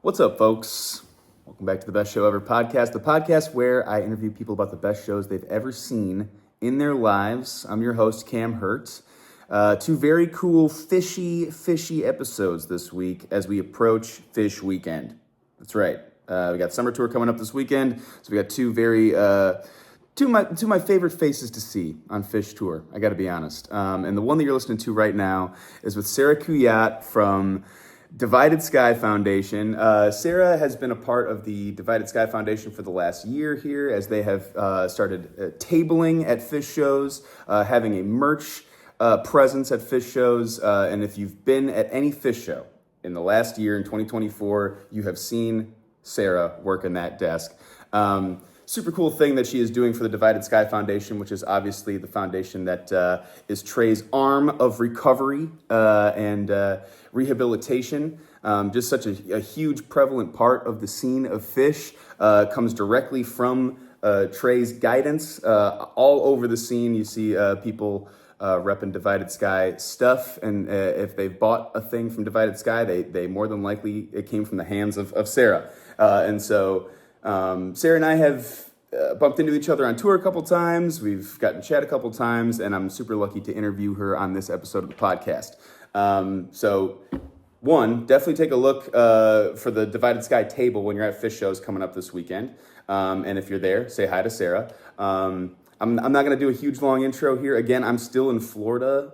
What's up, folks? Welcome back to the Best Show Ever podcast, the podcast where I interview people about the best shows they've ever seen in their lives. I'm your host, Cam Herdt. Two very cool fishy episodes this week as we approach Phish weekend. That's right. We got summer tour coming up this weekend, so we got two of my favorite faces to see on Phish tour. I got to be honest. And the one that you're listening to right now is with Sarah Kuyatt from Divided Sky Foundation. Sarah has been a part of the Divided Sky Foundation for the last year here as they have started tabling at Phish shows, having a merch presence at Phish shows. And if you've been at any Phish show in the last year, in 2024, you have seen Sarah working that desk. Super cool thing that she is doing for the Divided Sky Foundation, which is obviously the foundation that is Trey's arm of recovery and rehabilitation. Just such a huge prevalent part of the scene of Phish, comes directly from Trey's guidance. All over the scene, you see people repping Divided Sky stuff, and if they've bought a thing from Divided Sky, they more than likely, it came from the hands of Sarah. And so Sarah and I have bumped into each other on tour a couple times. We've gotten to chat a couple times, and I'm super lucky to interview her on this episode of the podcast. So one, definitely take a look for the Divided Sky table when you're at Phish shows coming up this weekend. And if you're there, say hi to Sarah. I'm not going to do a huge long intro here. Again, I'm still in Florida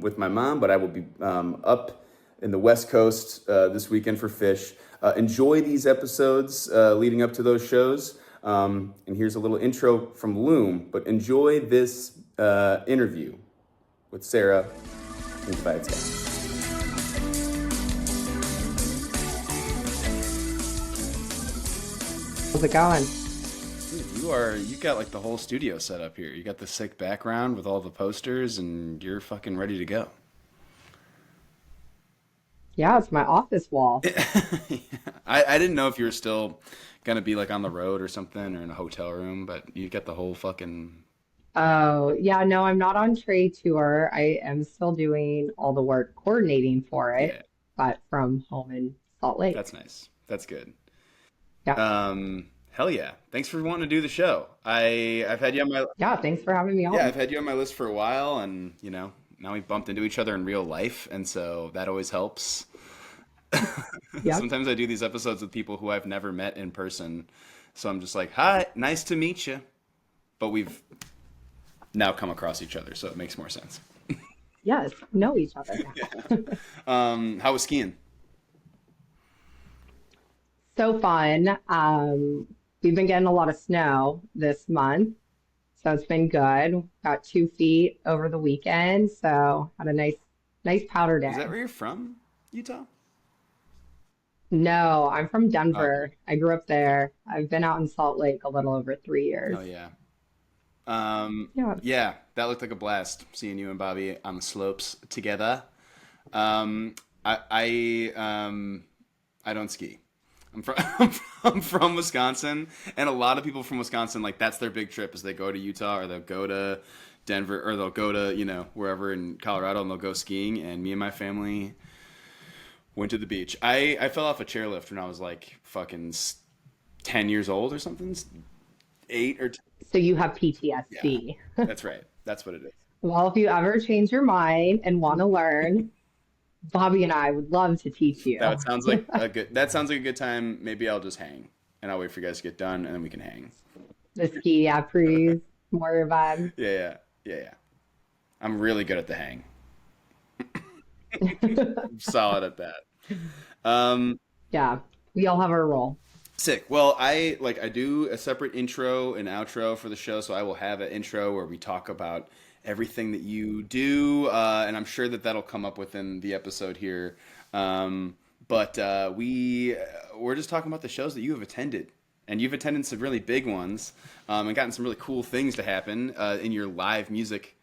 with my mom, but I will be up in the West Coast this weekend for Phish. Enjoy these episodes leading up to those shows. And here's a little intro from Loom, but enjoy this interview with Sarah from Divided Sky. How's it going? Dude, you got like the whole studio set up here. You got the sick background with all the posters, and you're fucking ready to go. Yeah, it's my office wall. I didn't know if you were still gonna be like on the road or something or in a hotel room, but you got the whole fucking. Oh, yeah, no, I'm not on trade tour. I am still doing all the work coordinating for Yeah, it, but from home in Salt Lake. that's nice. That's good. Yeah. Hell yeah! Thanks for wanting to do the show. I've had you on my Yeah, thanks for having me Yeah, on. I've had you on my list for a while, and now we bumped into each other in real life, and so that always helps. Yep. Sometimes I do these episodes with people who I've never met in person, so I'm just like, "Hi, nice to meet you," but we've now come across each other, so it makes more sense. Yes, know each other now. How was skiing? So fun. We've been getting a lot of snow this month, so it's been good. Got 2 feet over the weekend, so had a nice powder Is that day. where you're from? Utah? No, I'm from Okay. Denver. I grew up there. I've been out in Salt Lake a little over 3 years. Hell yeah. Um, Yeah. yeah, that looked like a blast seeing you and Bobby on the slopes together. Um, I don't ski. I'm from I'm from Wisconsin, and a lot of people from Wisconsin, like, that's their big trip is they go to Utah or they'll go to Denver or they'll go to wherever in Colorado and they'll go skiing. And me and my family went to the beach. I fell off a chairlift when I was like fucking 10 years old or something, eight or So you have yeah. PTSD. That's right. That's what it is. Well, if you ever change your mind and want to learn, Bobby and I would love to teach you. That sounds like a good time. Maybe I'll just hang and I'll wait for you guys to get done and then we can hang. The ski apres, more your vibe. Yeah, yeah, yeah, yeah. I'm really good at the hang. I'm solid at that. Um, Yeah, we all have our role. Sick. Well, I do a separate intro and outro for the show, so I will have an intro where we talk about everything that you do, and I'm sure that that'll come up within the episode here. But we're just talking about the shows that you have attended, and you've attended some really big ones, and gotten some really cool things to happen in your live music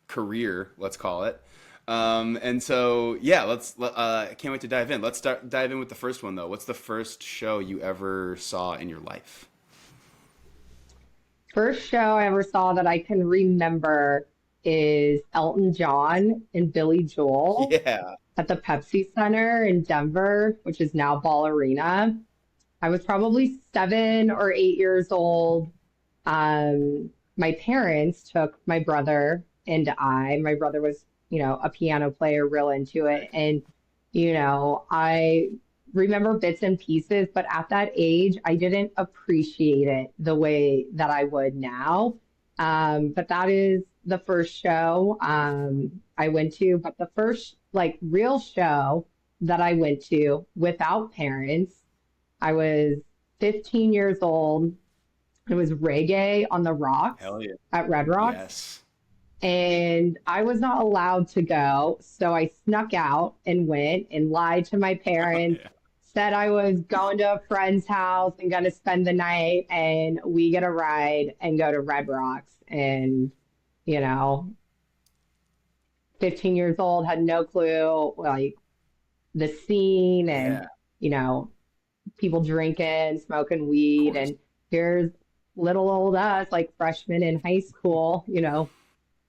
career, let's call it. And so, yeah, I can't wait to dive in. Dive in with the first one though. What's the first show you ever saw in your life? First show I ever saw that I can remember is Elton John and Billy Joel. Yeah. at the Pepsi Center in Denver, which is now Ball Arena. I was probably 7 or 8 years old. My parents took my brother and I. My brother was, a piano player, real into it. And, I remember bits and pieces, but at that age, I didn't appreciate it the way that I would now. But that is the first show I went to. But the first, like, real show that I went to without parents, I was 15 years old. It was reggae on the rocks Hell yeah. at Red Rocks. Yes. And I was not allowed to go. So I snuck out and went and lied to my parents, Yeah. said I was going to a friend's house and going to spend the night. And we get a ride and go to Red Rocks. And, you know, 15 years old, had no clue, like the scene and, Yeah. you know, people drinking, smoking Of weed. course. And here's little old us, like freshmen in high school,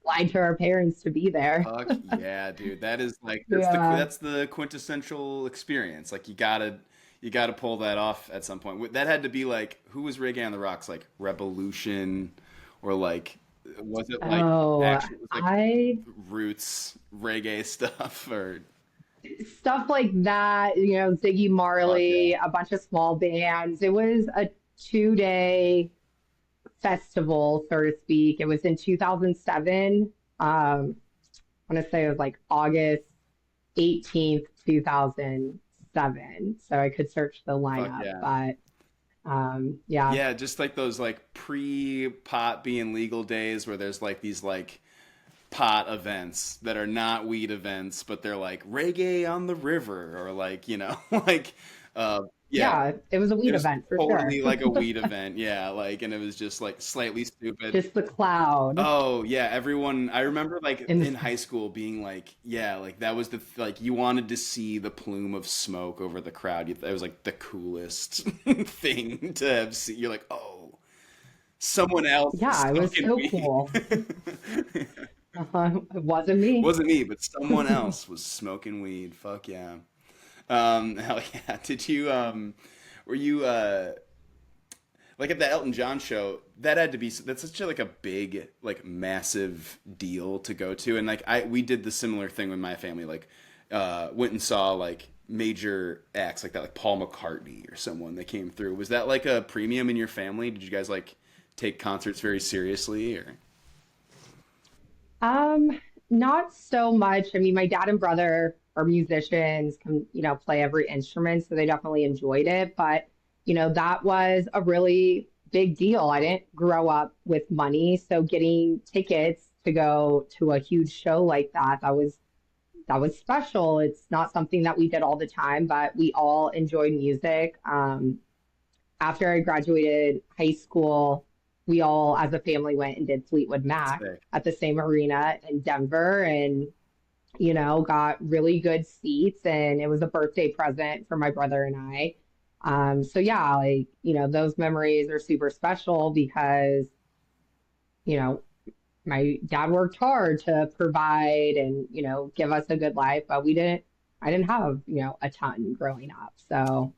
lied to our parents to be there. Fuck yeah, dude. That is like Yeah. that's the quintessential experience. Like you gotta pull that off at some point. That had to be like who was Reggae on the Rocks? Like Revolution, or like was it like Oh, actual was like I roots reggae stuff or stuff like that, Ziggy fuck yeah. Marley, a bunch of small bands. It was a 2 day festival, so to speak. It was in 2007. I want to say it was like August 18th, 2007. So I could search the Fuck lineup, yeah. but yeah. Yeah, just like those like pre-pot being legal days where there's like these like pot events that are not weed events, but they're like reggae on the river or like, like yeah, Yeah, it was a it weed was event for sure. totally like a weed event. Yeah, like and it was just like slightly stupid. Just the cloud Oh, yeah, everyone I remember like in the in sky. high school being like, yeah, like that was like you wanted to see the plume of smoke over the crowd. It was like the coolest thing to have seen. You're like, "Oh, someone else is Yeah, it was smoking so weed." cool. It wasn't me. Wasn't me, but someone else was smoking weed. Fuck yeah. Hell yeah. Did you were you like at the Elton John show, that had to be that's such a like a big like massive deal to go to, and like we did the similar thing with my family, like went and saw like major acts like that, like Paul McCartney or someone that came through. Was that like a premium in your family? Did you guys like take concerts very seriously or Um, Not so much. I mean, my dad and brother are musicians, can, play every instrument, so they definitely enjoyed it. But, that was a really big deal. I didn't grow up with money, so getting tickets to go to a huge show like that, that was special. It's not something that we did all the time, but we all enjoyed music. After I graduated high school, we all, as a family, went and did Fleetwood Mac sick? at the same arena in Denver and, got really good seats. And it was a birthday present for my brother and I. So yeah, like, those memories are super special because, you know, my dad worked hard to provide and, give us a good life, but I didn't have, a ton growing up. So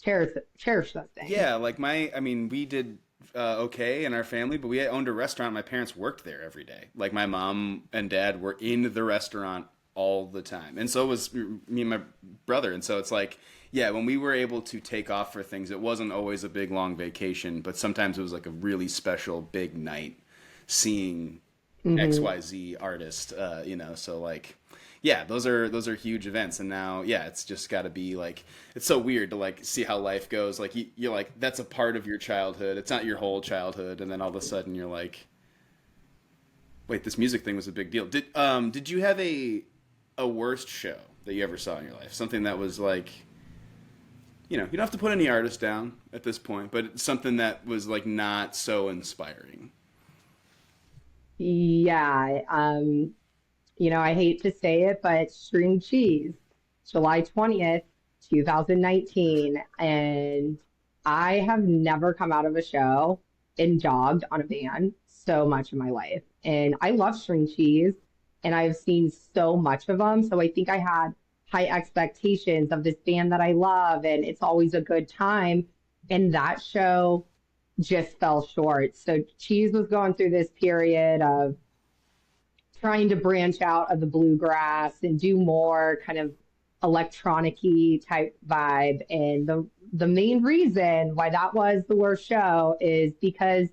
cherish those things. Yeah, like I mean, we did okay in our family, but we owned a restaurant. My parents worked there every day. Like my mom and dad were in the restaurant all the time, and so was me and my brother. And so it's like, yeah, when we were able to take off for things, it wasn't always a big long vacation, but sometimes it was like a really special big night seeing Hmm. XYZ artist. So like yeah, those are huge events, and now yeah, it's just got to be like it's so weird to like see how life goes. Like you're like that's a part of your childhood. It's not your whole childhood, and then all of a sudden you're like, wait, this music thing was a big deal. Did you have a worst show that you ever saw in your life? Something that was like you don't have to put any artist down at this point, but something that was like not so inspiring. Yeah. I hate to say it, but string cheese, July 20th, 2019. And I have never come out of a show and jogged on a van so much in my life. And I love string cheese and I've seen so much of them. So I think I had high expectations of this band that I love, and it's always a good time. And that show just fell short. So Cheese was going through this period of trying to branch out of the bluegrass and do more kind of electronic-y type vibe. And the main reason why that was the worst show is because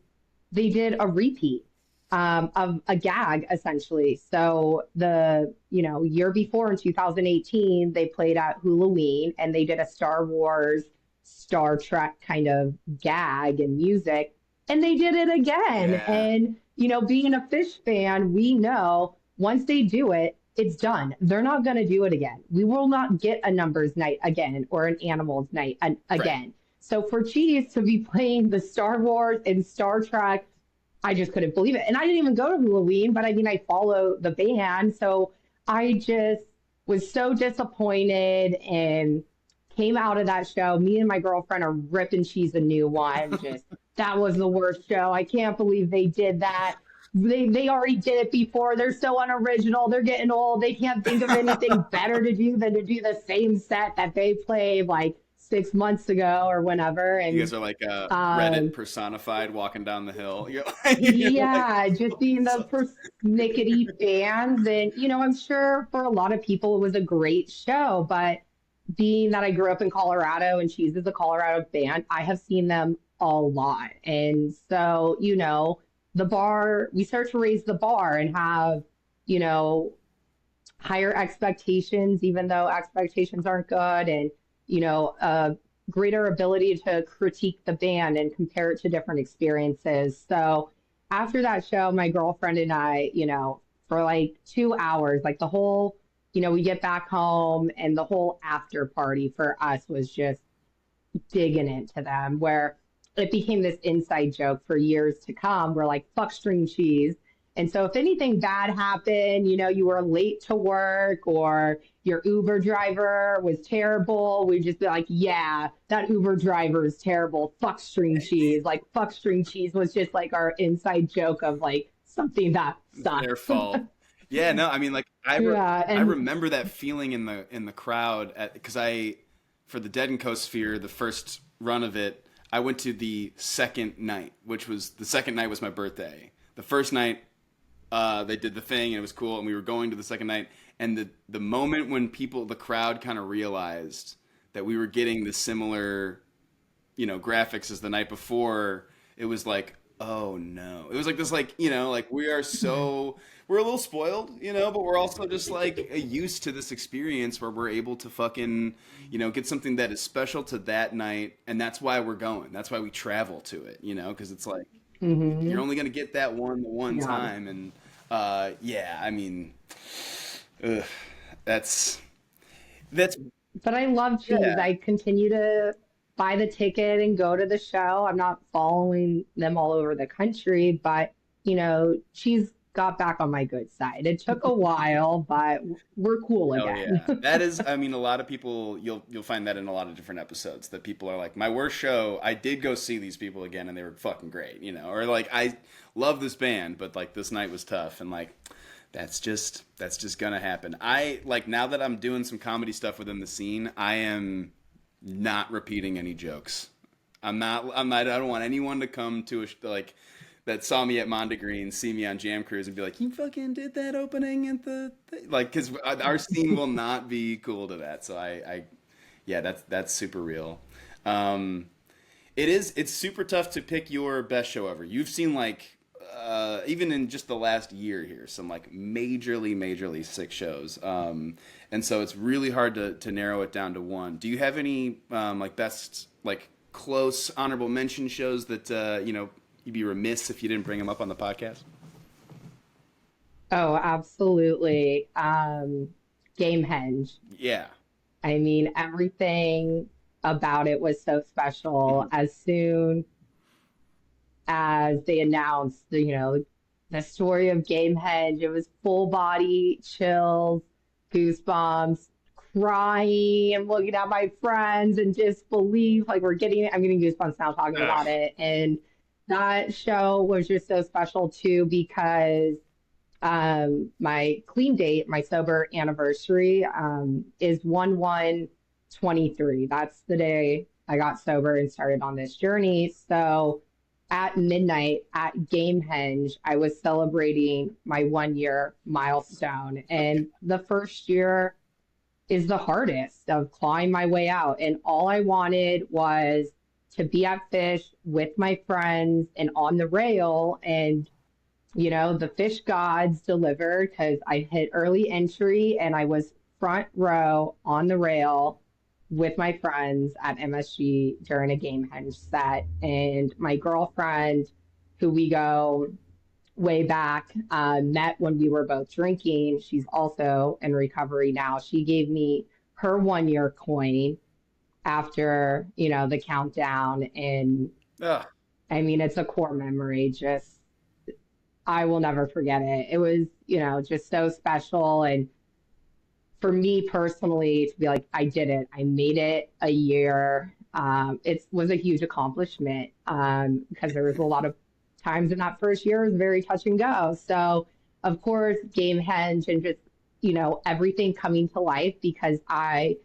they did a repeat of a gag essentially. So the year before in 2018, they played at Halloween and they did a Star Wars, Star Trek kind of gag and music, and they did it again. Yeah. And being a Phish fan, we know once they do it, it's done. They're not going to do it again. We will not get a numbers night again or an animals night again. Right. So for Cheese to be playing the Star Wars and Star Trek, I just couldn't believe it. And I didn't even go to Halloween, but I mean, I follow the band. So I just was so disappointed and came out of that show. Me and my girlfriend are ripping Cheese a new one. Just that was the worst show. I can't believe they did that. They already did it before. They're so unoriginal. They're getting old. They can't think of anything better to do than to do the same set that they played like 6 months ago or whenever. And you guys are like Reddit personified walking down the hill. Just being the persnickety fans. And, I'm sure for a lot of people it was a great show, but being that I grew up in Colorado and Cheese is a Colorado band, I have seen them a lot. And so, the bar, we start to raise the bar and have, higher expectations, even though expectations aren't good, and, a greater ability to critique the band and compare it to different experiences. So after that show, my girlfriend and I, for like 2 hours, like the whole, we get back home and the whole after party for us was just digging into them, where it became this inside joke for years to come. We're like, fuck string cheese. And so if anything bad happened, you were late to work or your Uber driver was terrible, we'd just be like, yeah, that Uber driver is terrible. Fuck string cheese. Like, fuck string cheese was just like our inside joke of like something that sucked. Their fault. Yeah, no, I mean, like I remember that feeling in the crowd because for the Dead and Cosphere, the first run of it, I went to the second night, which was the second night was my birthday. The first night, they did the thing and it was cool, and we were going to the second night, and the moment when the crowd kind of realized that we were getting the similar, graphics as the night before, it was like, oh no. It was like this, like, like we're a little spoiled, but we're also just like used to this experience where we're able to fucking, get something that is special to that night. And that's why we're going. That's why we travel to it, because it's like, you're only going to get that one time. And, I mean, that's. But I love Cheese. Yeah. I continue to buy the ticket and go to the show. I'm not following them all over the country, but, Cheese got back on my good side. It took a while, but we're cool again. Yeah. That is, I mean, a lot of people, you'll find that in a lot of different episodes, that people are like, my worst show, I did go see these people again and they were fucking great, or like, I love this band, but like this night was tough, and like, that's just gonna happen. I like, now that I'm doing some comedy stuff within the scene, I am not repeating any jokes. I don't want anyone to come to that saw me at Mondegreen, see me on Jam Cruise and be like, you fucking did that opening at the like, because our scene will not be cool to that. So that's super real. It's super tough to pick your best show ever. You've seen like even in just the last year here, some like majorly sick shows. And so it's really hard to narrow it down to one. Do you have any like best, like close honorable mention shows that you'd be remiss if you didn't bring them up on the podcast? Oh, absolutely. Gamehenge. Yeah. I mean, everything about it was so special. As soon as they announced the story of Gamehenge, it was full body chills, goosebumps, crying and looking at my friends and disbelief. Like I'm getting goosebumps now talking about it. And that show was just so special too, because My clean date, my sober anniversary, is 1/1/23. That's the day I got sober and started on this journey. So at midnight at Gamehenge, I was celebrating my 1 year milestone. And the first year is the hardest of clawing my way out. And all I wanted was to be at Phish with my friends and on the rail. And the Phish gods delivered because I hit early entry and I was front row on the rail with my friends at MSG during a Gamehenge set. And my girlfriend, who we go way back, met when we were both drinking. She's also in recovery now. She gave me her 1 year coin after, the countdown. And Ugh. I mean, it's a core memory. Just, I will never forget it. It was, just so special. And for me personally, to be like, I did it, I made it a year. It was a huge accomplishment because there was a lot of times in that first year it was very touch and go. So, of course, Gamehenge and just, everything coming to life because I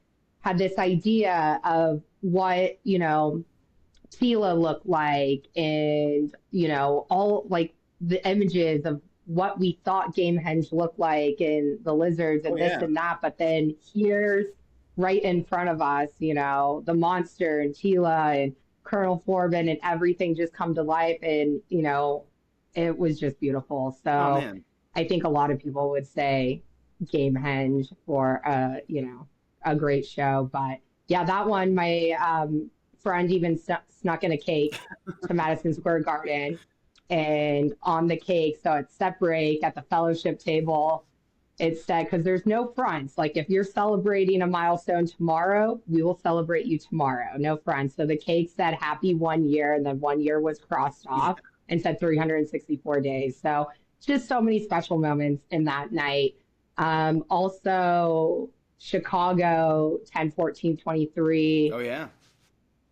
had this idea of what, Tila looked like and, all like the images of what we thought Gamehenge looked like and the lizards Oh and this yeah. and that. But then here's right in front of us, the monster and Tila and Colonel Forbin and everything just come to life. And, it was just beautiful. Oh So man. I think a lot of people would say Gamehenge for, a great show. But yeah, that one, my friend even snuck in a cake to Madison Square Garden. And on the cake, so at set break at the fellowship table, it said, because there's no fronts. Like if you're celebrating a milestone tomorrow, we will celebrate you tomorrow. No fronts. So the cake said happy 1 year, and then 1 year was crossed off and said 364 days. So just so many special moments in that night. Also, Chicago 10/14/23 Oh yeah.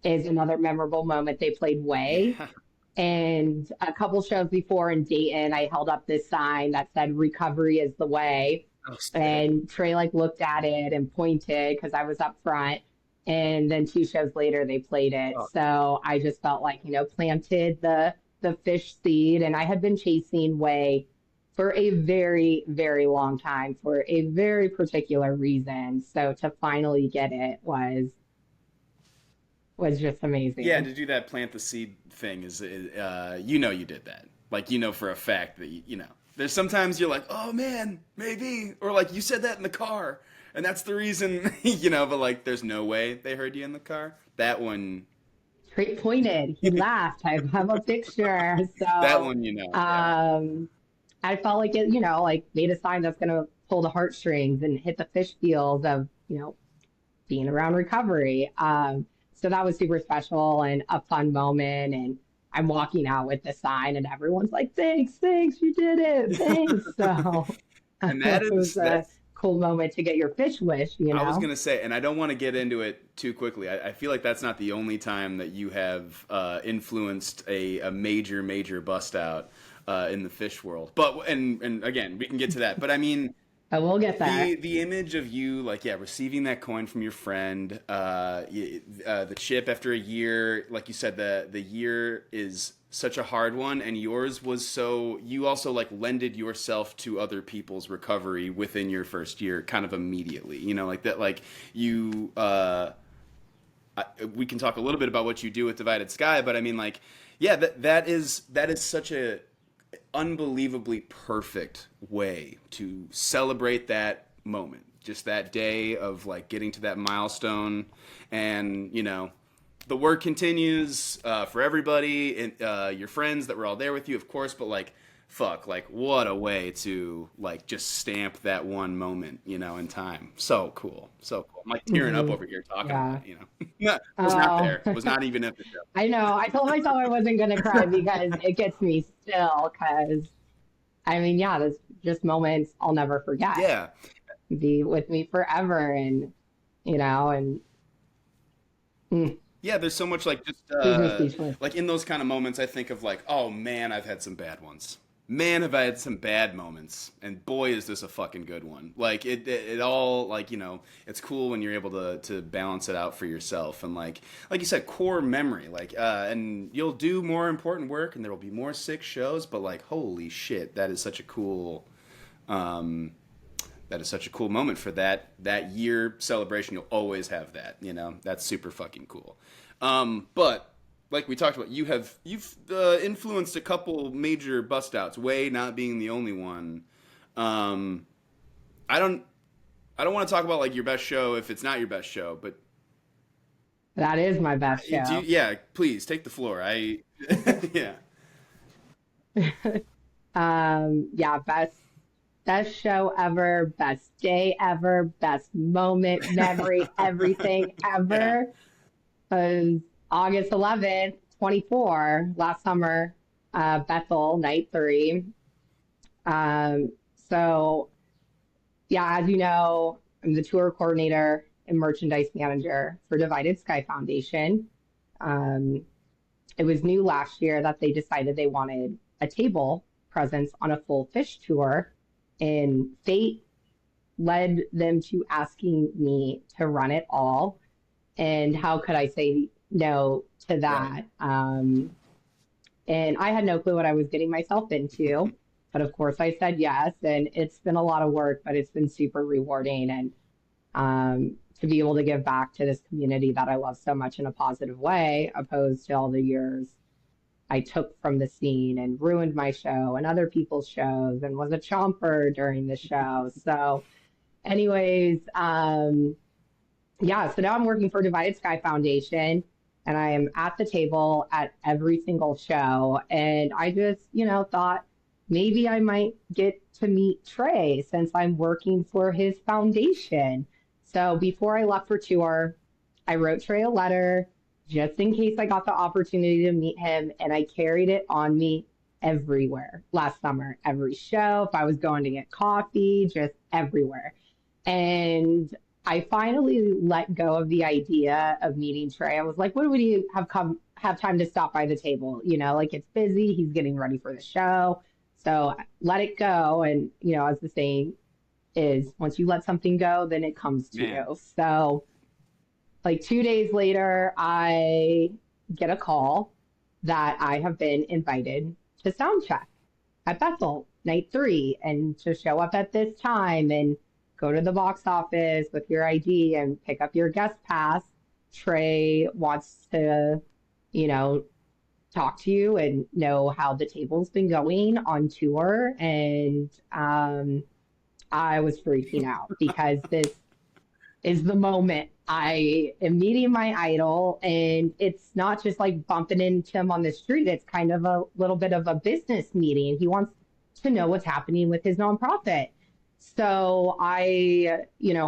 is another memorable moment. They played Way. Yeah. And a couple shows before in Dayton, I held up this sign that said "Recovery is the way." Oh sick. And Trey like looked at it and pointed because I was up front. And then 2 shows later, they played it. Oh, So I just felt like, planted the Phish seed. And I had been chasing Way for a very, very long time for a very particular reason. So to finally get it was just yeah, amazing. to do that plant the seed thing you did that. Like for a fact that There's sometimes you're like, oh man, maybe, or like you said that in the car, and that's the reason, But like, there's no way they heard you in the car. That one, Trey pointed, he laughed. I have a picture. that So one, yeah. um, I felt like it, like made a sign that's going to pull the heartstrings and hit the fish field of, being around recovery. So that was super special and a fun moment. And I'm walking out with the sign, and everyone's like, thanks, thanks, you did it. Thanks. So And that it is was a that's cool moment to get your fish I was gonna say, and I don't want to get into it too quickly. I feel like that's not the only time that you have influenced a major, major bust out in the fish world. But and again, we can get to that. But I mean, But we'll get there. the image of you, like, yeah, receiving that coin from your friend, the chip after a year, like you said, the year is such a hard one, and yours was so. You also like lended yourself to other people's recovery within your first year, kind of immediately. Like that, like you. We can talk a little bit about what you do with Divided Sky, but I mean, like, yeah, that is such a unbelievably perfect way to celebrate that moment, just that day of like getting to that milestone. And the work continues for everybody and your friends that were all there with you, of course, but like, fuck, like, what a way to like just stamp that one moment, in time. So cool, so cool. I'm like tearing up Mhm. over here talking about Yeah. it. Was not Oh, there, was not even at the show. I know. I told myself I wasn't going to cry because it gets me still. Because, I mean, yeah, there's just moments I'll never forget. Yeah. Be with me forever. And, and Yeah, there's so much like just leaves me speechless. like in those kind of moments I think of like, oh man, I've had some bad ones. man, have I had some bad moments, and boy, is this a fucking good one. Like it all like it's cool when you're able to balance it out for yourself, and like you said, core memory. Like and you'll do more important work, and there will be more sick shows, but like holy shit, that is such a cool. Um, that is such a cool moment for that year celebration. You'll always have that. That's super fucking cool. But like we talked about, you've influenced a couple major bust outs. Way not being the only one. Um, I don't I don't want to talk about like your best show if it's not your best show, but That is my best show. yeah, please take the floor. I yeah. Yeah, best show ever, best day ever, best moment, memory, everything Yeah. ever was August 11th, 24, last summer, Bethel, night three. So yeah, as you know, I'm the tour coordinator and merchandise manager for Divided Sky Foundation. Um, it was new last year that they decided they wanted a table presence on a full Phish tour, and fate led them to asking me to run it all. And how could I say no to Right. that? And I had no clue what I was getting myself into. But of course, I said yes. And it's been a lot of work, but it's been super rewarding. And to be able to give back to this community that I love so much in a positive way, opposed to all the years I took from the scene and ruined my show and other people's shows and was a chomper during the show. So, anyways, yeah, so now I'm working for Divided Sky Foundation and I am at the table at every single show. And I just, thought maybe I might get to meet Trey since I'm working for his foundation. So before I left for tour, I wrote Trey a letter just in case I got the opportunity to meet him. And I carried it on me everywhere last summer, every show, if I was going to get coffee, just everywhere. And I finally let go of the idea of meeting Trey. I was like, when would he have time to stop by the table? Like it's busy, he's getting ready for the show. So let it go. And, as the saying is, once you let something go, then it comes to Man. you. So like 2 days later, I get a call that I have been invited to sound check at Bethel night three and to show up at this time and go to the box office with your ID and pick up your guest pass. Trey wants to, you know, talk to you and know how the table's been going on tour. And I was freaking out because this is the moment I am meeting my idol. And it's not just like bumping into him on the street, it's kind of a little bit of a business meeting. He wants to know what's happening with his nonprofit. So I,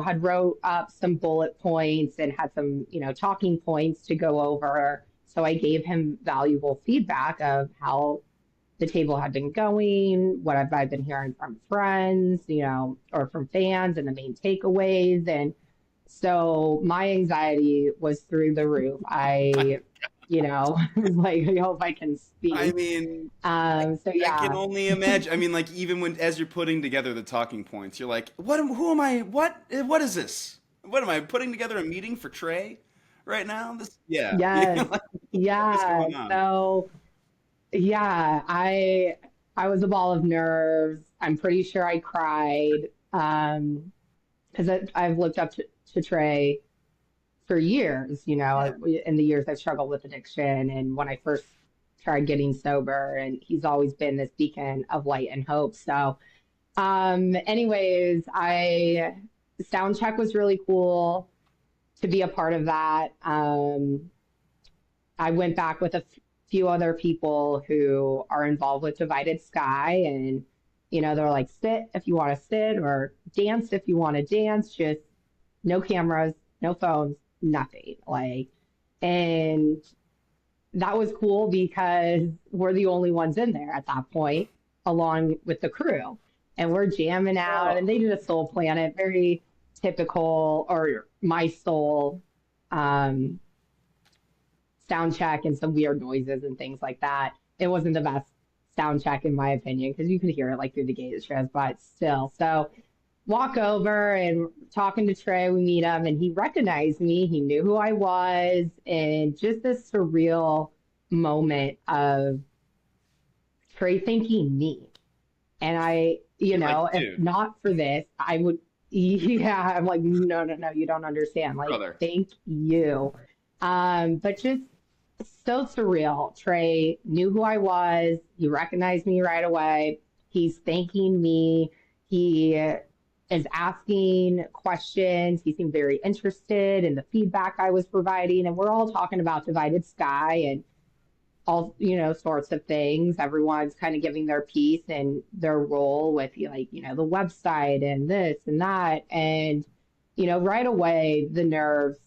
had wrote up some bullet points and had some, talking points to go over. So I gave him valuable feedback of how the table had been going, what have I been hearing from friends, or from fans and the main takeaways. And so my anxiety was through the roof. I, was like, I hope I can I speak. mean, So I can yeah, only imagine. I mean, like even when as you're putting together the talking points, you're like, Who am I? What is this? What am I putting together a meeting for Trey right now? This, yeah, yes, like, what's yeah. going on? So yeah, I was a ball of nerves. I'm pretty sure I cried. Because I've looked up to Trey for years, Yeah, in the years I've struggled with addiction and when I first tried getting sober, and he's always been this beacon of light and hope. So, anyways, sound check was really cool to be a part of that. I went back with a few other people who are involved with Divided Sky, and they're like, sit if you want to sit, or dance if you want to dance. Just no cameras, no phones, nothing. Like, and that was cool because we're the only ones in there at that point, along with the crew, and we're jamming out. And oh, they did a Soul Planet, very typical, or my soul. Um, Sound check and some weird noises and things like that. It wasn't the best sound check, in my opinion, because you could hear it like through the gate shows, but still. So walk over and talking to Trey, we meet him, and he recognized me. He knew who I was, and just this surreal moment of Trey thanking me. And I, You're like, if dude, not for this, I would, yeah, I'm like, no, no, no, you don't understand. Like, brother. thank you. But just so surreal. Trey knew who I was. He recognized me right away. He's thanking me. He is asking questions. He seemed very interested in the feedback I was providing. And we're all talking about Divided Sky and all, sorts of things. Everyone's kind of giving their piece and their role with like, the website and this and that. And, right away the nerves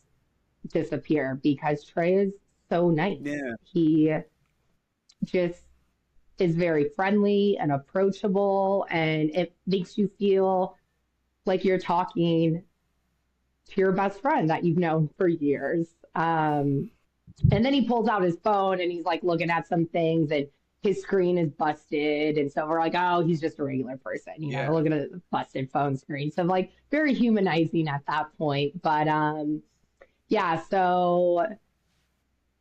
disappear because Trey is so nice. Yeah. He just is very friendly and approachable, and it makes you feel like you're talking to your best friend that you've known for years. And then he pulls out his phone and he's like looking at some things, and his screen is busted. And so we're like, oh, he's just a regular person, Yeah. looking at a busted phone screen. So like very humanizing at that point. But yeah, so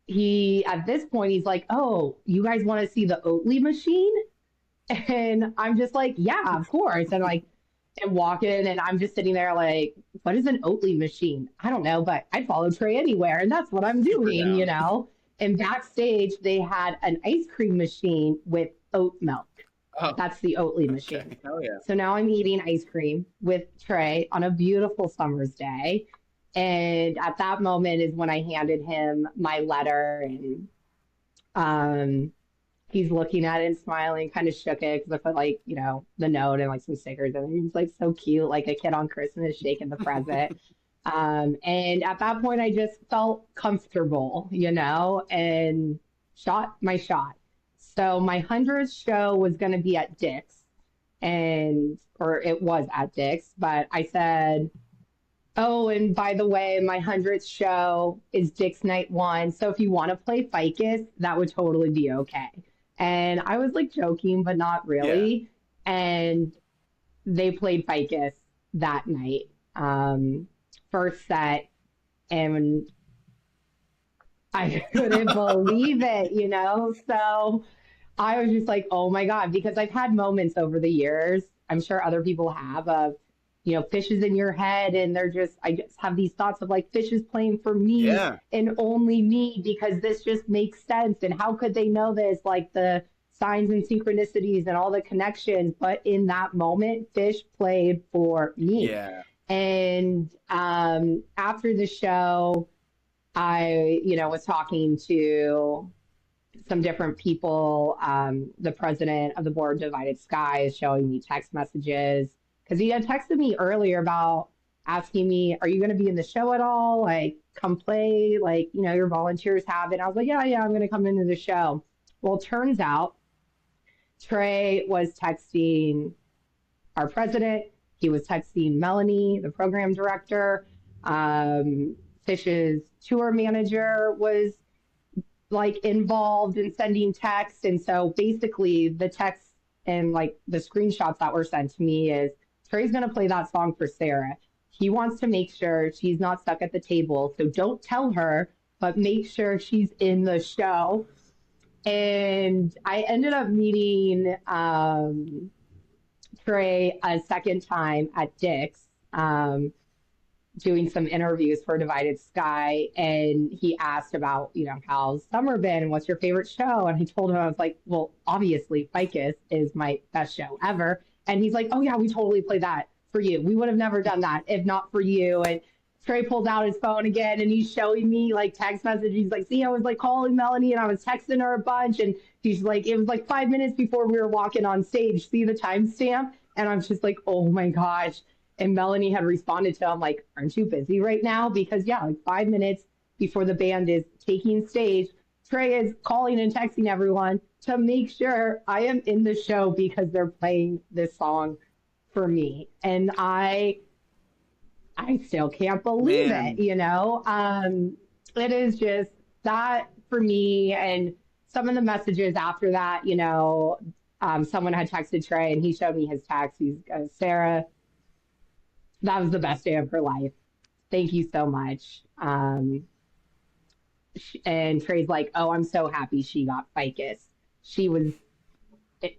at this point, he's like, oh, you guys want to see the Oatly machine? And I'm just like, yeah, of course. And walk in, and I'm just sitting there like, what is an Oatly machine? I don't know, but I'd follow Trey anywhere. And that's what I'm doing, And backstage, they had an ice cream machine with oat milk. Oh, That's the Oatly machine. okay. Hell yeah. So now I'm eating ice cream with Trey on a beautiful summer's day. And at that moment is when I handed him my letter, and he's looking at it and smiling, kind of shook it because I put like, the note and like some stickers, and he was like so cute, like a kid on Christmas shaking the present. And at that point I just felt comfortable, and shot my shot. So my 100th show was going to be at Dick's, or it was at Dick's, but I said, oh, and by the way, my 100th show is Dick's Night 1. So if you want to play Ficus, that would totally be okay. And I was like joking, but not really. Yeah. And they played Ficus that night, first set. And I couldn't believe it, So I was just like, oh my God, because I've had moments over the years, I'm sure other people have, of, Phish is in your head, and I just have these thoughts of like, Phish is playing for me and only me, because this just makes sense. And how could they know this? Like the signs and synchronicities and all the connections. But in that moment, Phish played for me. Yeah. And after the show, I, was talking to some different people. The president of the board of Divided Sky is showing me text messages, because he had texted me earlier about asking me, are you going to be in the show at all? Like, come play, like, your volunteers have it. I was like, yeah, I'm going to come into the show. Well, it turns out Trey was texting our president. He was texting Melanie, the program director. Phish's tour manager was like involved in sending texts. And so basically the texts and like the screenshots that were sent to me is, Trey's going to play that song for Sarah. He wants to make sure she's not stuck at the table. So don't tell her, but make sure she's in the show. And I ended up meeting Trey a second time at Dick's, doing some interviews for Divided Sky. And he asked about, how's summer been and what's your favorite show? And I told him, I was like, well, obviously Ficus is my best show ever. And he's like, oh yeah, we totally play that for you. We would have never done that if not for you. And Trey pulls out his phone again, and he's showing me like text messages. He's like, see, I was like calling Melanie, and I was texting her a bunch. And he's like, it was like 5 minutes before we were walking on stage. See the timestamp? And I'm just like, oh my gosh. And Melanie had responded to him like, aren't you busy right now? Because yeah, like 5 minutes before the band is taking stage, Trey is calling and texting everyone to make sure I am in the show because they're playing this song for me. And I still can't believe it, It is just that for me. And some of the messages after that, someone had texted Trey and he showed me his text. He's Sarah, that was the best day of her life. Thank you so much. And Trey's like, oh, I'm so happy she got ficus. She was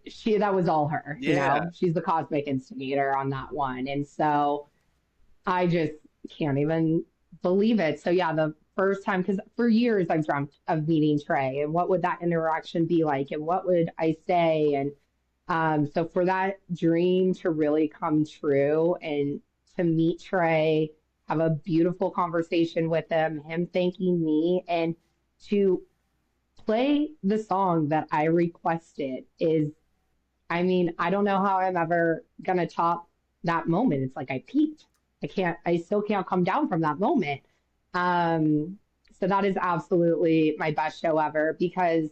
she that was all her, you Yeah. know. She's the cosmic instigator on that one. And so I just can't even believe it. So yeah, the first time, because for years I've dreamt of meeting Trey and what would that interaction be like and what would I say? And so for that dream to really come true and to meet Trey, have a beautiful conversation with him thanking me, and to play the song that I requested is, I mean, I don't know how I'm ever gonna top that moment. It's like I peaked. I still can't come down from that moment. Um, so that is absolutely my best show ever because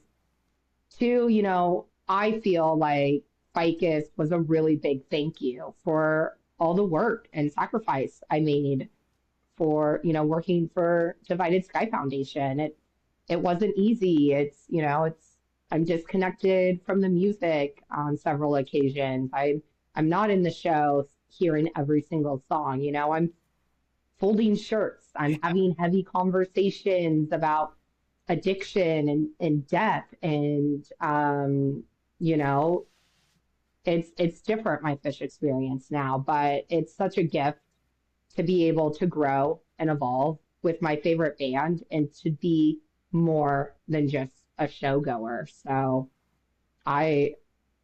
two, you know, I feel like Ficus was a really big thank you for all the work and sacrifice I made for, you know, working for Divided Sky Foundation. It wasn't easy. It's, you know, I'm disconnected from the music on several occasions. I'm not in the show hearing every single song, you know, I'm folding shirts. I'm Yeah. having heavy conversations about addiction and death and you know, it's different my Phish experience now, but it's such a gift to be able to grow and evolve with my favorite band and to be more than just a show goer. So I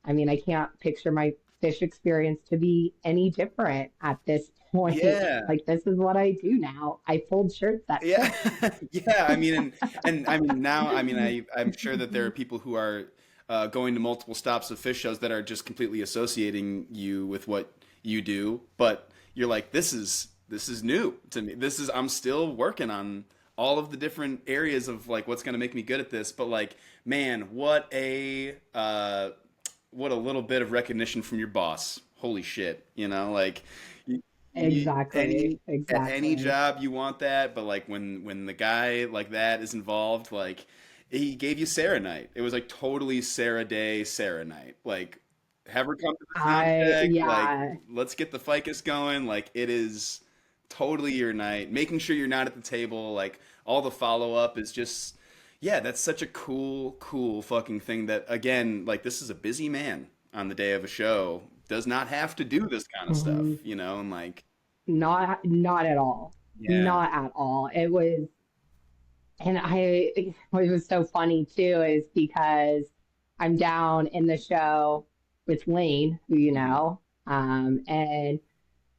I mean I can't picture my Phish experience to be any different at this point. Yeah. Like this is what I do now. I fold shirts at Yeah. Phish. Yeah. I mean, and I mean, now, I mean, I'm sure that there are people who are going to multiple stops of Phish shows that are just completely associating you with what you do, but you're like, this is new to me. I'm still working on all of the different areas of like what's going to make me good at this, but like, man, what a little bit of recognition from your boss. Holy shit, like Exactly, at any exactly. job you want that, but like when the guy like that is involved, like he gave you Sarah night. It was like totally Sarah Day, Sarah night. Like have her come to the sound check, like Yeah, let's get the ficus going. Like it is totally your night. Making sure you're not at the table, like all the follow up is just yeah, that's such a cool fucking thing that again, like this is a busy man on the day of a show. Does not have to do this kind of stuff, mhm. and like Not at all. yeah. Not at all. It was, and what was so funny too is because I'm down in the show with Lane, who you Mhm. know, and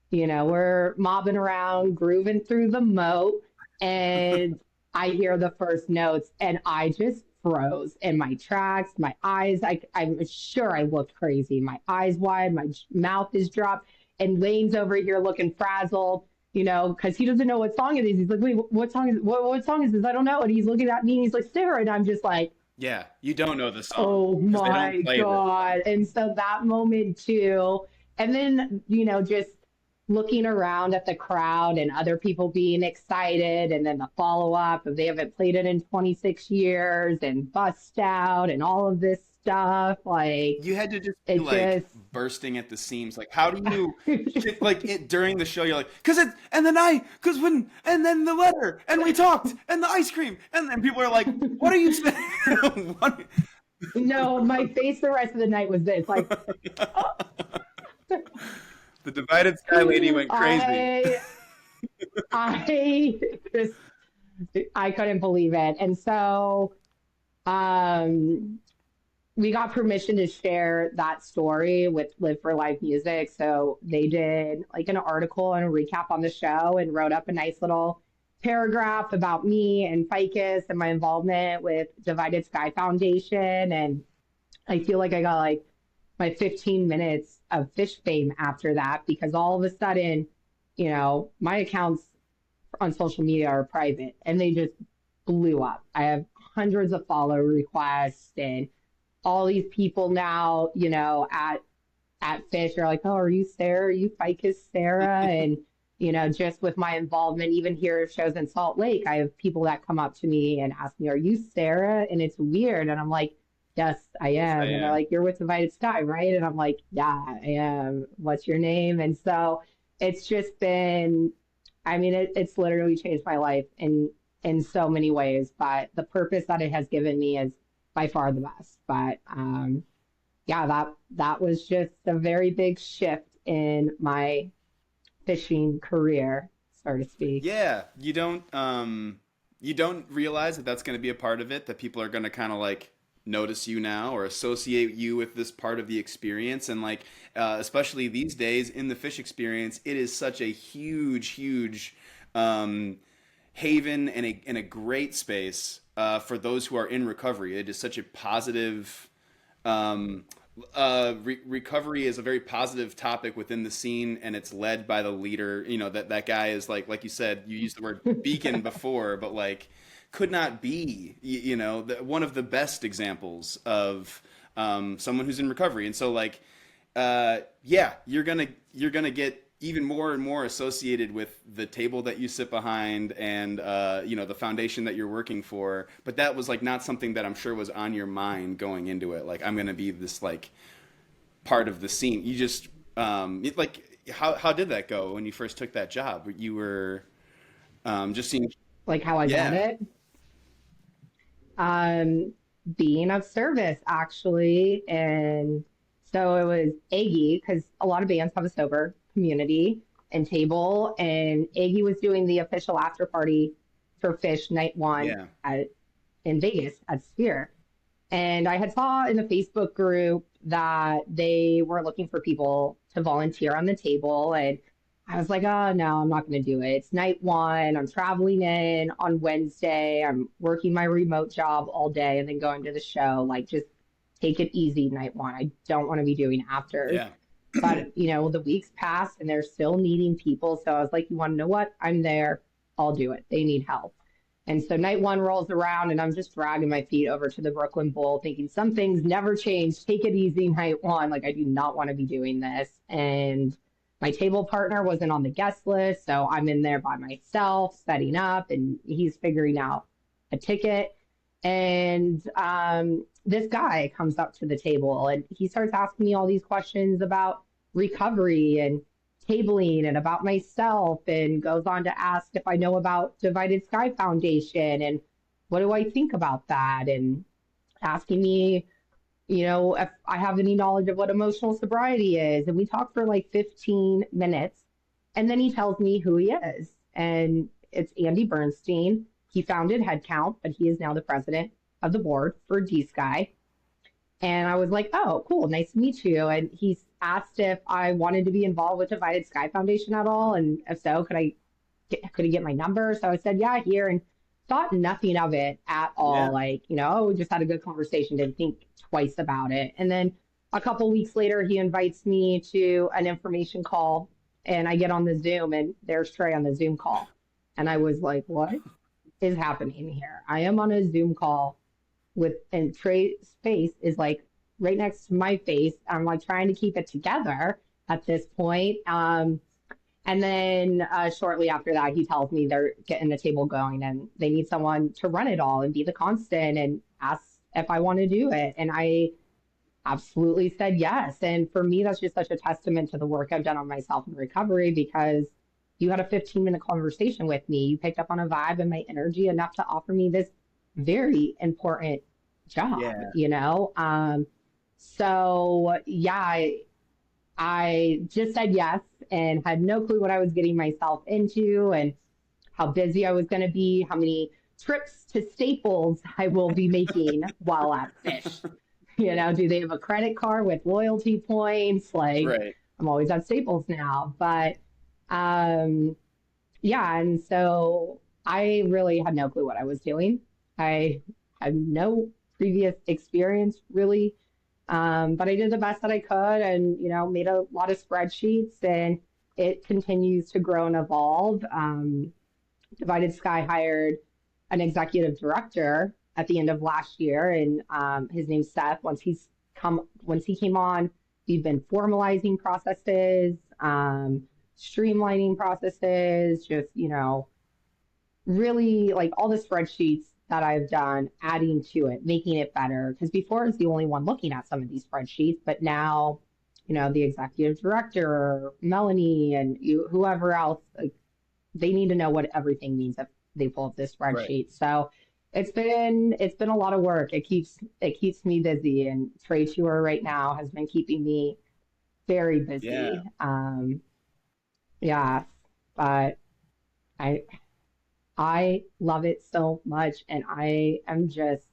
you know, we're mobbing around, grooving through the moat, and I hear the first notes, and I just froze in my tracks. My eyes, I'm sure I looked crazy. My eyes wide, my mouth is dropped, and Lane's over here looking frazzled, you know, because he doesn't know what song it is. He's like, "Wait, what song is what song is this? I don't know." And he's looking at me, and he's like, "Sarah," and I'm just like, Yeah, you don't know the song oh because they don't my play this God. song. And so that moment too, and then, you know, just looking around at the crowd and other people being excited, and then the follow up of they haven't played it in 26 years and bust out and all of this stuff. Like You had to just be it like just, bursting at the seams. Like, how do you shit, like it during the show? You're like, cause when, and then the letter, and we talked, and the ice cream, and then people are like, what are you saying? What? no, my face the rest of the night was this like, The divided sky lady went crazy. I, I just, I couldn't believe it. And so, um, we got permission to share that story with Live for Live Music. So they did like an article and a recap on the show and wrote up a nice little paragraph about me and Ficus and my involvement with Divided Sky Foundation. And I feel like I got like my 15 minutes of Phish fame after that because all of a sudden, you know, my accounts on social media are private and they just blew up. I have hundreds of follow requests and all these people now, you know, at Phish are like, oh, are you Sarah? Are you Ficus Sarah? And you know, just with my involvement, even here at shows in Salt Lake, I have people that come up to me and ask me, "Are you Sarah?" And it's weird, and I'm like, yes, I Yes, I am. And they're am. like, you're with Divided Sky, right? And I'm like, yeah, I am. What's your name? And so it's just been, I mean, it's literally changed my life in so many ways, but the purpose that it has given me is by far the best. But yeah, that was just a very big shift in my fishing career, so to speak. Yeah, you don't realize that that's going to be a part of it, that people are going to kind of like notice you now or associate you with this part of the experience. And like especially these days in the fish experience, it is such a huge um haven and a great space for those who are in recovery. It is such a positive um, recovery is a very positive topic within the scene, and it's led by the leader. You know that guy is like you said, you used the word beacon before, but like could not be one of the best examples of someone who's in recovery. And so like yeah, you're gonna get even more and more associated with the table that you sit behind and the foundation that you're working for. But that was like not something that I'm sure was on your mind going into it. Like I'm gonna be this like part of the scene. You just like how did that go when you first took that job? You were just seeing. Like how I got Yeah, it. Being of service actually. And so it was Aggie, because a lot of bands have a sober community and table, and Aggie was doing the official after party for Fish night one yeah, at in Vegas at Sphere. And I had saw in the Facebook group that they were looking for people to volunteer on the table. And I was like, oh, no, I'm not going to do it. It's night one. I'm traveling in on Wednesday. I'm working my remote job all day and then going to the show. Like, just take it easy night one. I don't want to be doing afters. yeah, But, the weeks passed and they're still needing people. So I was like, you want to know what? I'm there. I'll do it. They need help. And so night one rolls around and I'm just dragging my feet over to the Brooklyn Bowl thinking some things never change. Take it easy night one. Like I do not want to be doing this. And my table partner wasn't on the guest list. So I'm in there by myself setting up and he's figuring out a ticket. And this guy comes up to the table and he starts asking me all these questions about recovery and tabling and about myself, and goes on to ask if I know about Divided Sky Foundation and what do I think about that, and asking me, if I have any knowledge of what emotional sobriety is. And we talked for like 15 minutes. And then he tells me who he is. And it's Andy Bernstein. He founded Headcount, but he is now the president of the board for D Sky. And I was like, oh, cool, nice to meet you. And he asked if I wanted to be involved with Divided Sky Foundation at all. And if so, could he get my number? So I said, yeah, here. And thought nothing of it at all. yeah. Like, oh, we just had a good conversation, didn't think twice about it. And then a couple weeks later, he invites me to an information call. And I get on the Zoom and there's Trey on the Zoom call. And I was like, what is happening here? I am on a Zoom call and Trey's face is like right next to my face. I'm like trying to keep it together at this point. And then shortly after that, he tells me they're getting the table going and they need someone to run it all and be the constant, and asks if I want to do it. And I absolutely said yes. And for me, that's just such a testament to the work I've done on myself in recovery, because you had a 15-minute conversation with me. You picked up on a vibe and my energy enough to offer me this very important job, Yeah. So yeah, I just said yes and had no clue what I was getting myself into and how busy I was going to be, how many trips to Staples I will be making while at Fish. Do they have a credit card with loyalty points? Like, Right. I'm always at Staples now. But yeah, and so I really had no clue what I was doing. I had no previous experience really, but I did the best that I could, and made a lot of spreadsheets, and it continues to grow and evolve. Divided Sky hired an executive director at the end of last year, and his name's Seth. Once he came on, we've been formalizing processes, streamlining processes, just really like all the spreadsheets that I've done adding to it, making it better. Because before I was the only one looking at some of these spreadsheets, but now, the executive director, Melanie, and whoever else, like, they need to know what everything means if they pull up this Right. spreadsheet. So it's been a lot of work. It keeps me busy, and trade tour right now has been keeping me very Yeah. busy. Yeah, but I I love it so much, and I am just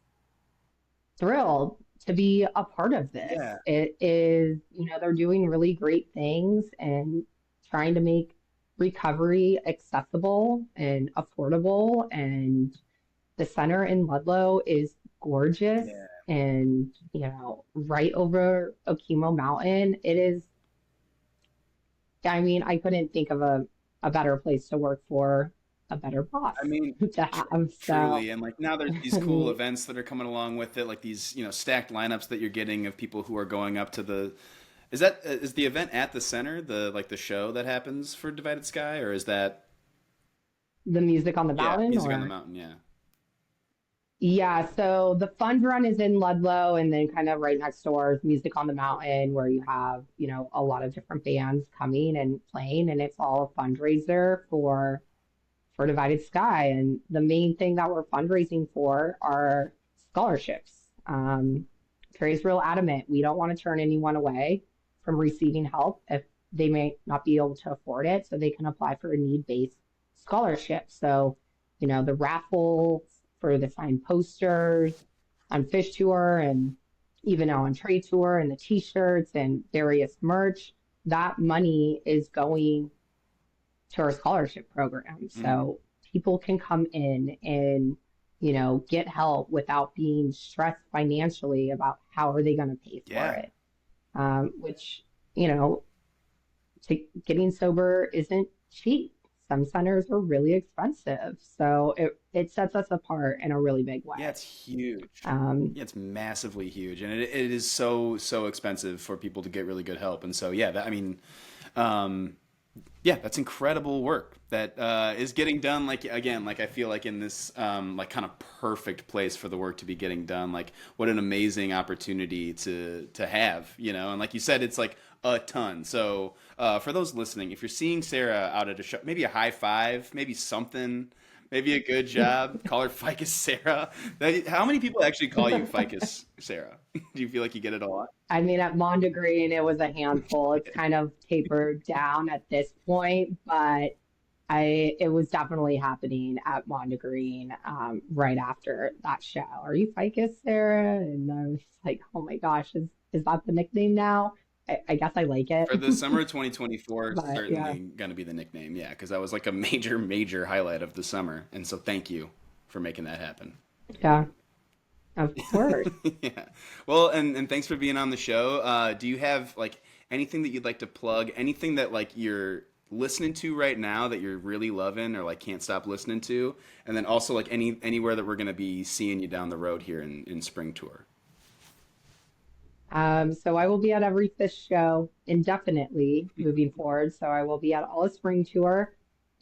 thrilled to be a part of this. Yeah. It is, they're doing really great things and trying to make recovery accessible and affordable. And the center in Ludlow is gorgeous Yeah. and, right over Okemo Mountain. It is, I mean, I couldn't think of a better place to work for, a better boss I mean, to have. So, truly, and like now there's these I cool mean, events that are coming along with it, like these stacked lineups that you're getting of people who are going up to the. Is the event at the center, the show that happens for Divided Sky, or is that the music on the yeah, mountain, Music on the or Mountain? Yeah. yeah, so the fund run is in Ludlow, and then kind of right next door is Music on the Mountain, where you have, a lot of different bands coming and playing, and it's all a fundraiser for Divided Sky. And the main thing that we're fundraising for are scholarships. Terry's real adamant. We don't want to turn anyone away from receiving help if they may not be able to afford it, so they can apply for a need-based scholarship. So, the raffle for the signed posters on Phish tour, and even now on trade tour, and the t-shirts and various merch, that money is going to our scholarship program. Hmm. So people can come in and, get help without being stressed financially about how are they going to pay for Yeah. it. Which, you know, getting sober isn't cheap. Some centers are really expensive. So it sets us apart in a really big Yeah, way. it's huge. Um, Yeah, it's massively huge, and it is so expensive for people to get really good help. And so yeah, I mean, um, yeah, that's incredible work that is getting done. Like again, like I feel like in this like kind of perfect place for the work to be getting done. Like what an amazing opportunity to have, And like you said, it's like a ton. So for those listening, if you're seeing Sarah out at a show, maybe a high five, maybe something. Maybe a good job. Call her Ficus Sarah. How many people actually call you Ficus Sarah? Do you feel like you get it a lot? I mean, at Mondegreen, it was a handful. It's kind of tapered down at this point, but it was definitely happening at Mondegreen right after that show. Are you Ficus, Sarah? And I was like, oh my gosh, is that the nickname now? I guess I like it. For the summer of 2024, But yeah, certainly going to be the nickname, yeah, because that was like a major highlight of the summer. And so thank you for making that happen. yeah, of course. Yeah. Well, and thanks for being on the show. Do you have like anything that you'd like to plug? Anything that like you're listening to right now that you're really loving or like can't stop listening to? And then also like anywhere that we're going to be seeing you down the road here in spring tour. So I will be at every Fish show indefinitely moving forward. So I will be at all of spring tour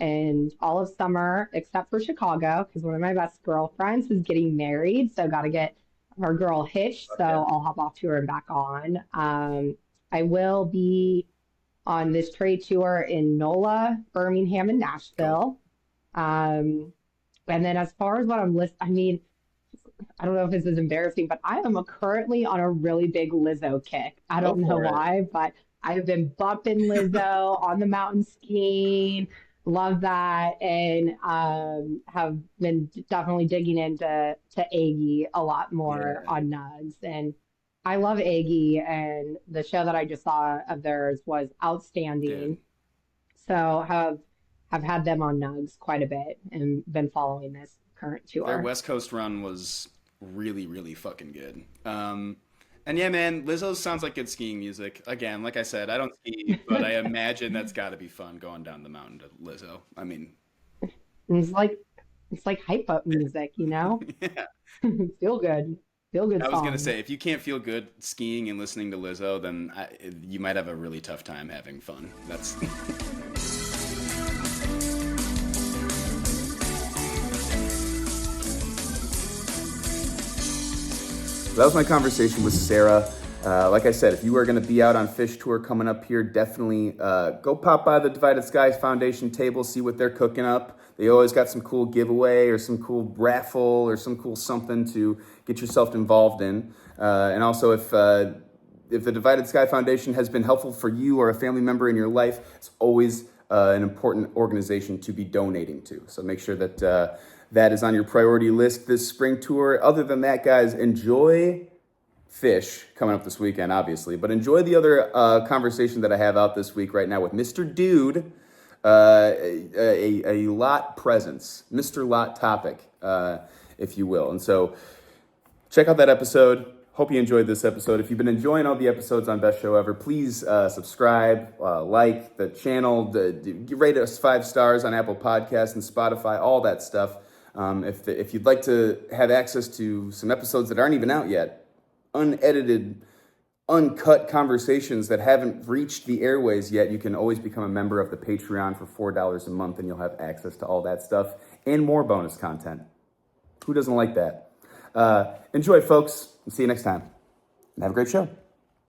and all of summer, except for Chicago, because one of my best girlfriends is getting married. So got to get her girl hitched. So Yeah. I'll hop off to her and back on. I will be on this trade tour in NOLA, Birmingham, and Cool. Nashville. Um, and then as far as what I'm I mean, I don't know if this is embarrassing, but I am currently on a really big Lizzo kick. I Go don't know for it. why, but I've been bumping Lizzo on the mountain skiing. Love that, and have been definitely digging into Aggie a lot more Yeah. on Nugs. And I love Aggie, and the show that I just saw of theirs was Dude. outstanding. So have had them on Nugs quite a bit and been following this current Their tour. West Coast run was really fucking good. And yeah, man, Lizzo sounds like good skiing music. Again, like I said, I don't ski, but I imagine that's got to be fun going down the mountain to Lizzo. I mean, And it's like hype up music, you know? yeah. Feel good. Feel good I was gonna songs. say, if you can't feel good skiing and listening to Lizzo, then you might have a really tough time having fun. That's that was my conversation with Sarah. Like I said, if you are going to be out on Phish tour coming up here, definitely go pop by the Divided Skies Foundation table, see what they're cooking up. They always got some cool giveaway or some cool raffle or some cool something to get yourself involved in. And also, if the Divided Sky Foundation has been helpful for you or a family member in your life, it's always an important organization to be donating to. So make sure that that is on your priority list this spring tour. Other than that, guys, enjoy Phish coming up this weekend, obviously, but enjoy the other conversation that I have out this week right now with Mr. Dude, a lot presence, Mr. Lot Topic, if you will. And so check out that episode. Hope you enjoyed this episode. If you've been enjoying all the episodes on Best Show Ever, please subscribe, like the channel, rate us 5 stars on Apple Podcasts and Spotify, all that stuff. If you'd like to have access to some episodes that aren't even out yet, unedited, uncut conversations that haven't reached the airways yet, you can always become a member of the Patreon for $4 a month, and you'll have access to all that stuff and more bonus content. Who doesn't like that? Enjoy, folks. See you next time. And have a great show.